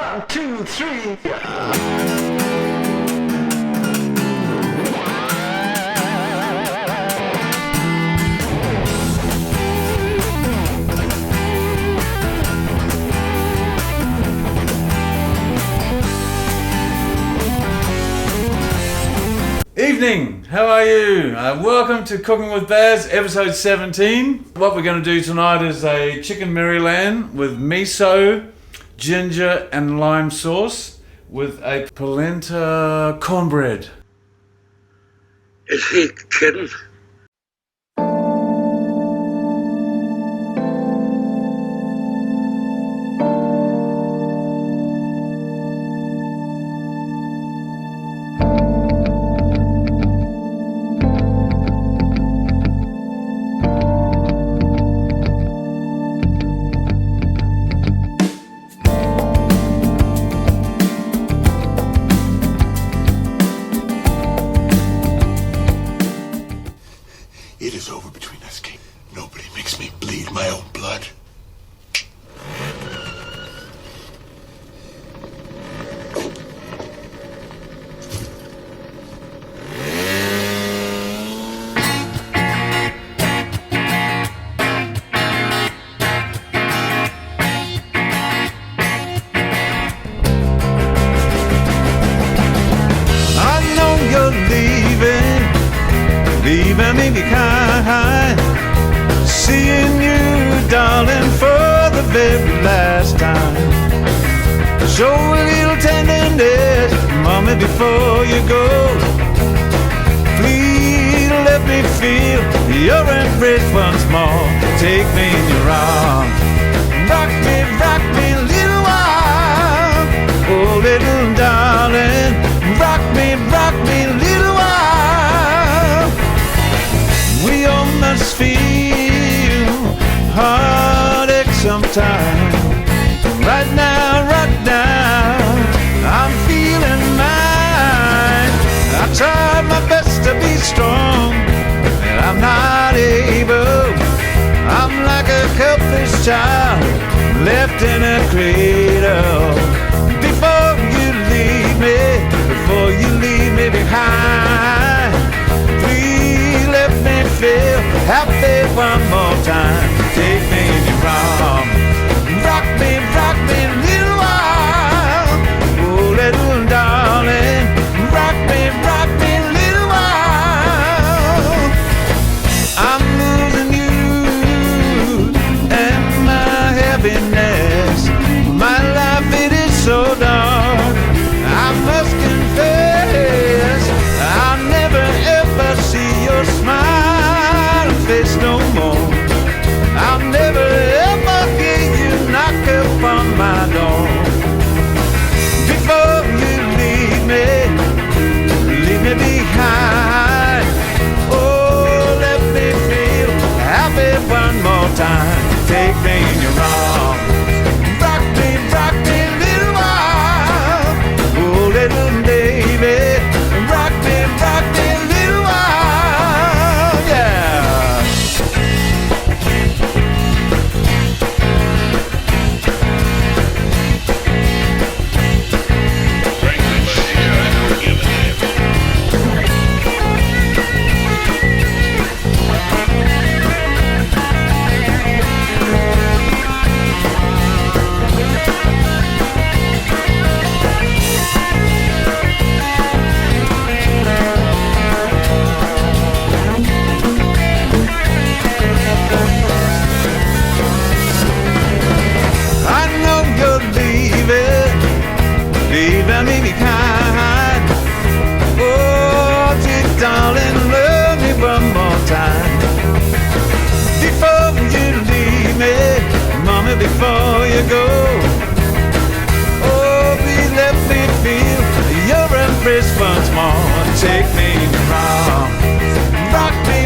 1, 2, 3. Evening, how are you? Welcome to Cooking with Baz, episode 17. What we're going to do tonight is a chicken Maryland with miso, ginger and lime sauce with a polenta cornbread. Is he kidding? It is over between us, King. Nobody makes me bleed my own blood. I know you're leaving me behind. Seeing you, darling, for the very last time. Show a little tenderness, mommy, before you go. Please let me feel your embrace once more. Take me in your arms. Rock me, little while. Oh, little darling, rock me, little while. We all must feel heartache sometime. Right now, I'm feeling mine. I tried my best to be strong, and I'm not able. I'm like a helpless child left in a cradle. Before you leave me behind, please let me feel happy one more time. Take me in your arms. Rock me, little while. Oh, little darling, rock me, little while. I'm losing you and my happiness. My life, it is so dark. I must confess, I'll never ever see your smiling face no more. I'll never ever hear you knock upon my door. Before you leave me behind. Oh, let me feel happy one more time. Take me in your arms. Rock me, little while. Oh, little baby, rock me, little while. Yeah. I know you're leaving me behind. Oh, dear darling, love me one more time. Before you leave me, mommy, before you go. Oh, please let me feel your embrace once more. Take me in your arms. Rock me,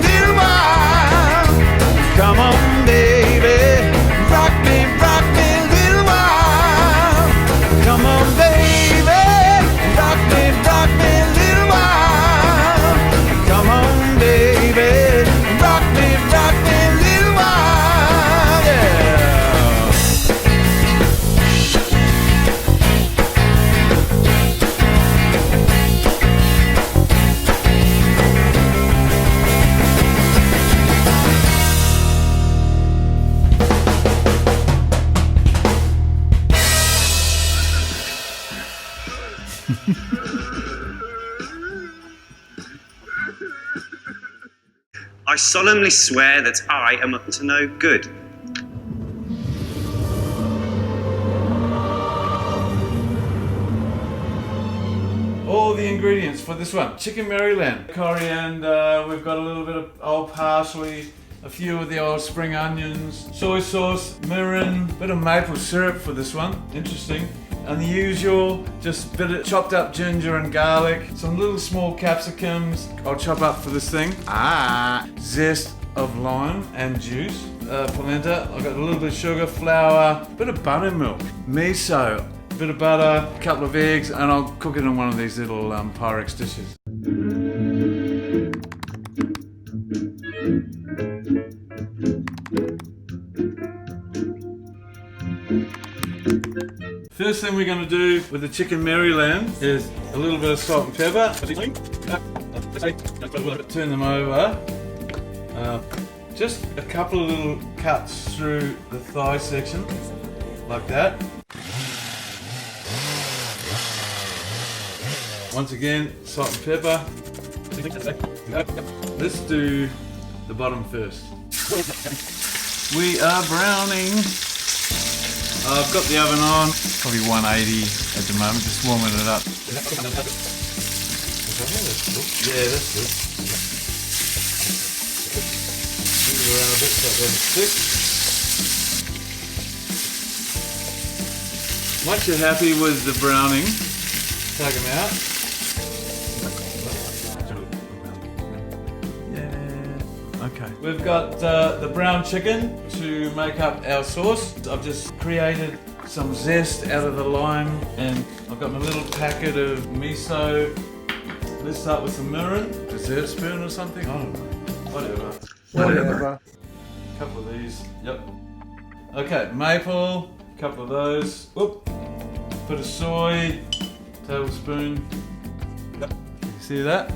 little while. Come on, baby. Rock me, little while. Come on, baby. Rock me, little while. Come on, baby. Rock me, little while. Yeah. solemnly swear that I am up to no good. All the ingredients for this one: chicken Maryland, coriander, we've got a little bit of old parsley, a few of the old spring onions, soy sauce, mirin, bit of maple syrup for this one, interesting, and the usual, just a bit of chopped up ginger and garlic, some little small capsicums I'll chop up for this thing, zest of lime and juice, polenta, I've got a little bit of sugar, flour, bit of buttermilk, miso, bit of butter, a couple of eggs, and I'll cook it in one of these little Pyrex dishes. First thing we're going to do with the chicken Maryland is a little bit of salt and pepper. Turn them over. Just a couple of little cuts through the thigh section, like that. Once again, salt and pepper. Let's do the bottom first. We are browning. I've got the oven on, probably 180 at the moment, just warming it up. Yeah, that's good. Move it around a bit so it doesn't stick. Once you're happy with the browning, take them out. Okay. We've got the brown chicken to make up our sauce. I've just created some zest out of the lime, and I've got my little packet of miso. Let's start with some mirin. Dessert spoon or something? I don't know. Whatever. A couple of these. Yep. Okay, maple. A couple of those. Whoop. Bit of soy. Tablespoon. Yep. See that?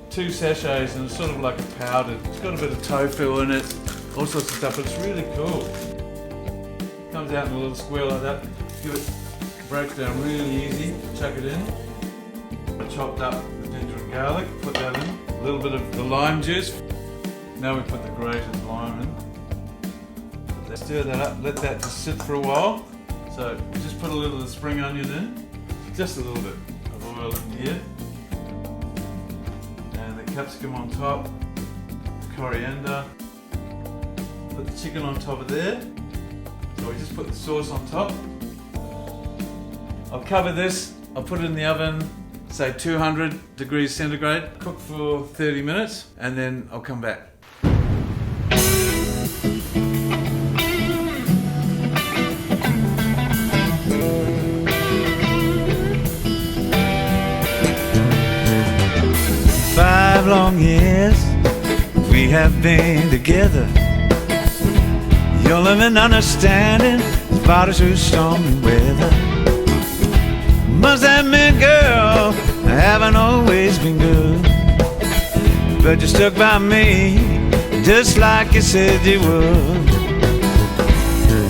2 sachets, and it's sort of like a powder. It's got a bit of tofu in it, all sorts of stuff, but it's really cool. Comes out in a little square like that. Give it, breaks down really easy, chuck it in. I chopped up the ginger and garlic, put that in. A little bit of the lime juice. Now we put the grated lime in. Stir that up, let that just sit for a while. So just put a little of the spring onion in, just a little bit of oil in here. Capsicum on top, coriander, put the chicken on top of there, so we just put the sauce on top. I'll cover this, I'll put it in the oven, say 200 degrees centigrade, cook for 30 minutes, and then I'll come back. Long years we have been together. Your love and understanding has brought us through stormy weather. Must admit, girl, I haven't always been good, but you stuck by me just like you said you would.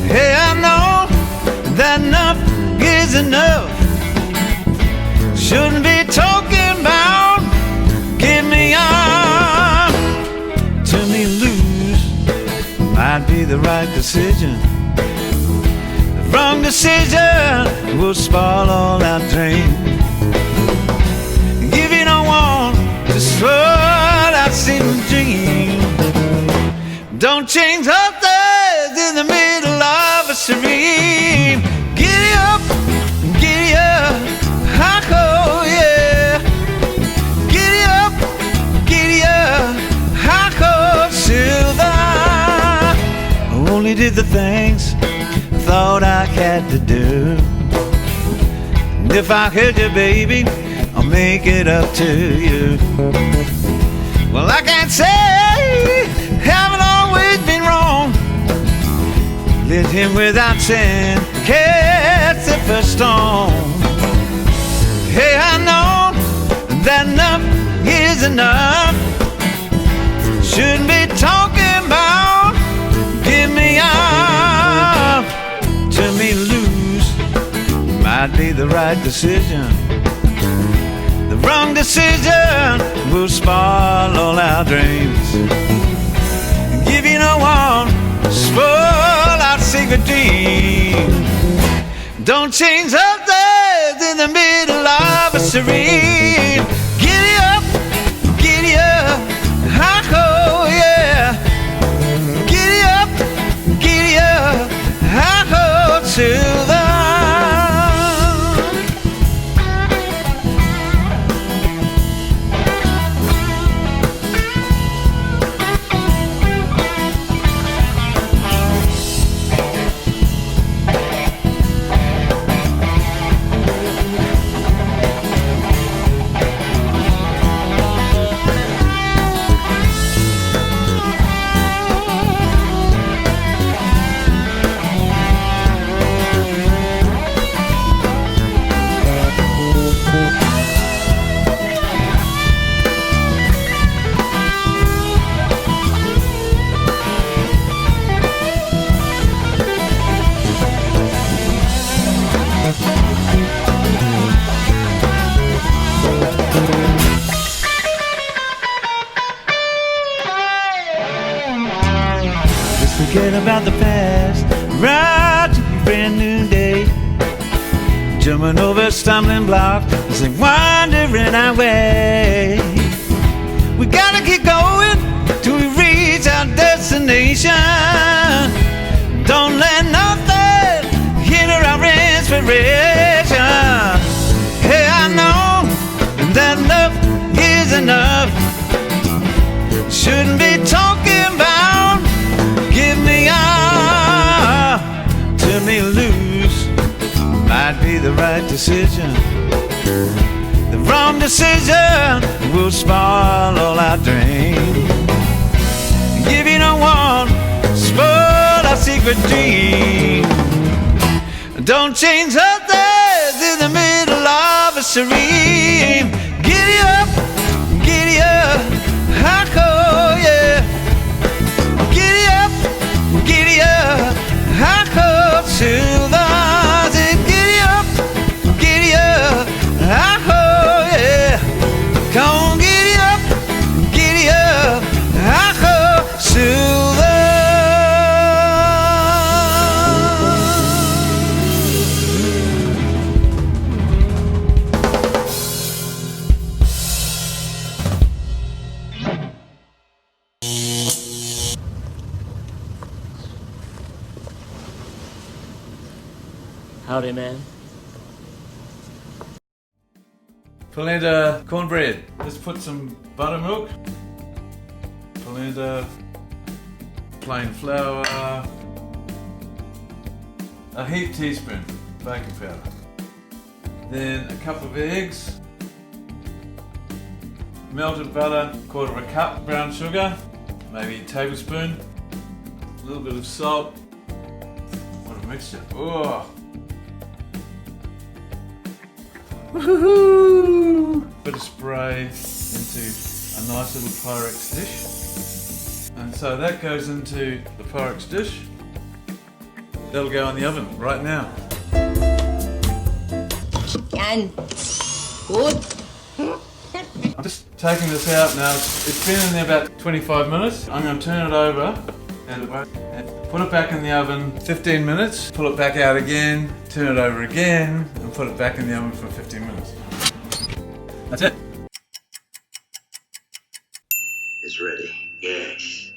Hey, I know that enough is enough. Shouldn't be talking about give me up. To me, lose might be the right decision. The wrong decision will spoil all our dreams. If you don't want just what I seem to dream, don't change up there in the middle of a stream. Giddy up, oh yeah. I only did the things I thought I had to do. And if I hurt you, baby, I'll make it up to you. Well, I can't say haven't always been wrong. Let him without sin catch the first storm. Hey, I know that enough is enough. Shouldn't be talking about give me up. To me, lose might be the right decision. The Wrong decision will spoil all our dreams. Give you no one, spoil our secret dream. Don't change up there in the middle of a serene. Giddy up, hi-ho, yeah. Giddy up, hi-ho to the forget about the past, right to a brand new day. Jumping over stumbling blocks as they wandering our way. We gotta keep going till we reach our destination. Don't let nothing hinder our inspiration. Hey, I know that love is enough. Shouldn't be talking about give me up, turn me loose. Might be the right decision. The wrong decision will spoil all our dreams. Give you no one, spoil our secret dream. Don't change up there in the middle of a serene. Giddy up, hi-ho, yeah. Giddy up, hi-ho to the giddy up, hi-ho, yeah. Come on, giddy up, hi-ho to the Howdy, man. polenta cornbread. Just put some buttermilk, polenta, plain flour, a heaped teaspoon baking powder, then a cup of eggs, melted butter, 1/4 cup brown sugar, maybe a tablespoon, a little bit of salt. What a mixture. Oh. Woohoo! Bit of spray into a nice little Pyrex dish. And so that goes into the Pyrex dish. That'll go in the oven right now. Done. Good. I'm just taking this out now. It's been in there about 25 minutes. I'm going to turn it over and put it back in the oven 15 minutes. Pull it back out again, turn it over again, and put it back in the oven for 15 minutes. That's it. It's ready. Yes.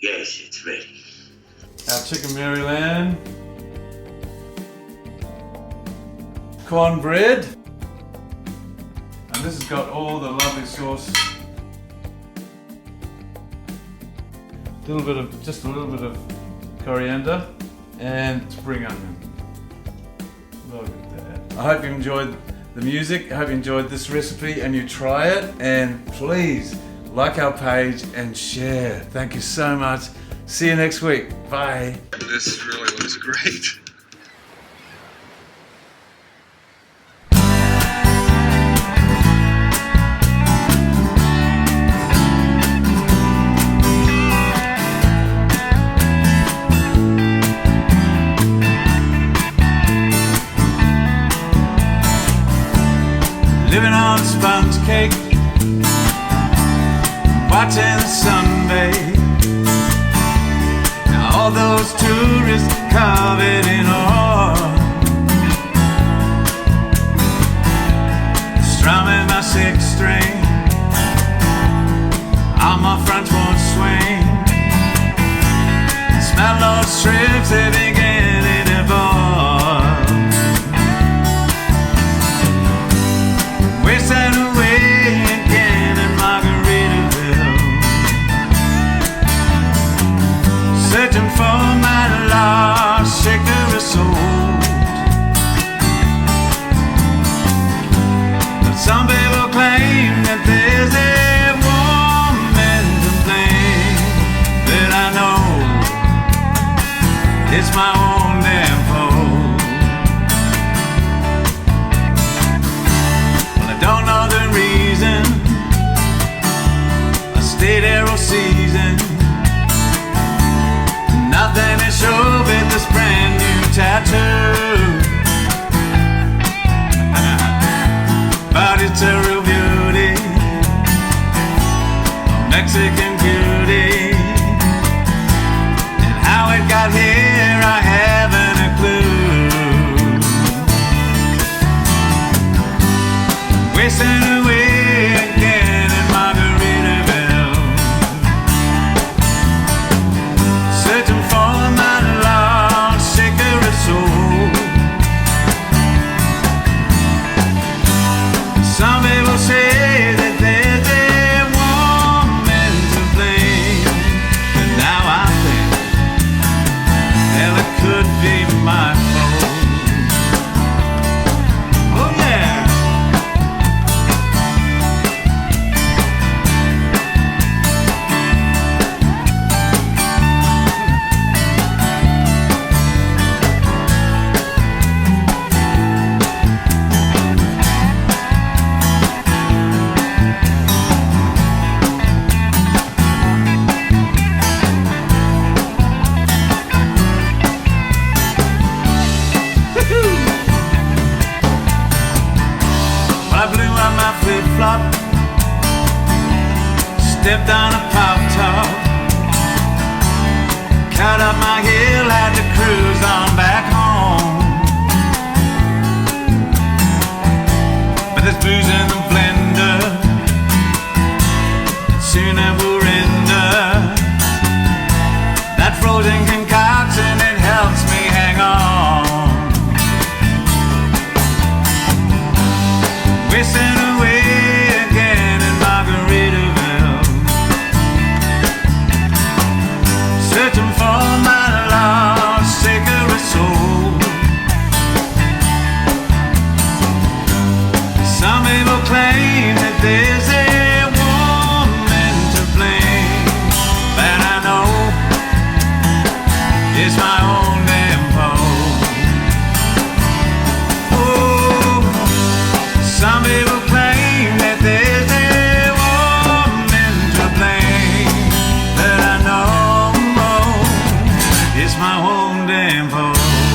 Yes, it's ready. Our chicken Maryland, cornbread, and this has got all the lovely sauce. Just a little bit of coriander and spring onion. Look at that. I hope you enjoyed the music. I hope you enjoyed this recipe and you try it. And please like our page and share. Thank you so much. See you next week. Bye. This really looks great. living on sponge cake, watching the sun bathe. Now all those tourists covered in oil, strumming my sixth string on my front porch swing. Smell those strips, they beginning to boil. Wasting away again in Margaritaville, searching for my lost shaker of soul. But some people claim that there's a woman to blame, that I know it's my own damn fault. Well, I don't know the reason I stayed there all season. Nothing to show but this brand new tattoo. But it's a real beauty, a Mexican beauty. And how it got here, I haven't a clue. Wasting away again in Margaritaville, searching for my lost shaker of soul. Some people say that there's a woman to blame, but now I think, well, it could be my fault. Oh yeah. I blew out my flip-flop, stepped on a pop-top, cut up my heel, had to cruise on back home. But there's booze in the blender, soon it will render. That frozen concoction, it helps me hang on. Wasting away again in Margaritaville, searching for my lost shaker of soul. Some people claim that there's a woman to blame, but I know it's my own damn fault. Some people claim that there's a woman to blame, but I know it's my own damn fault.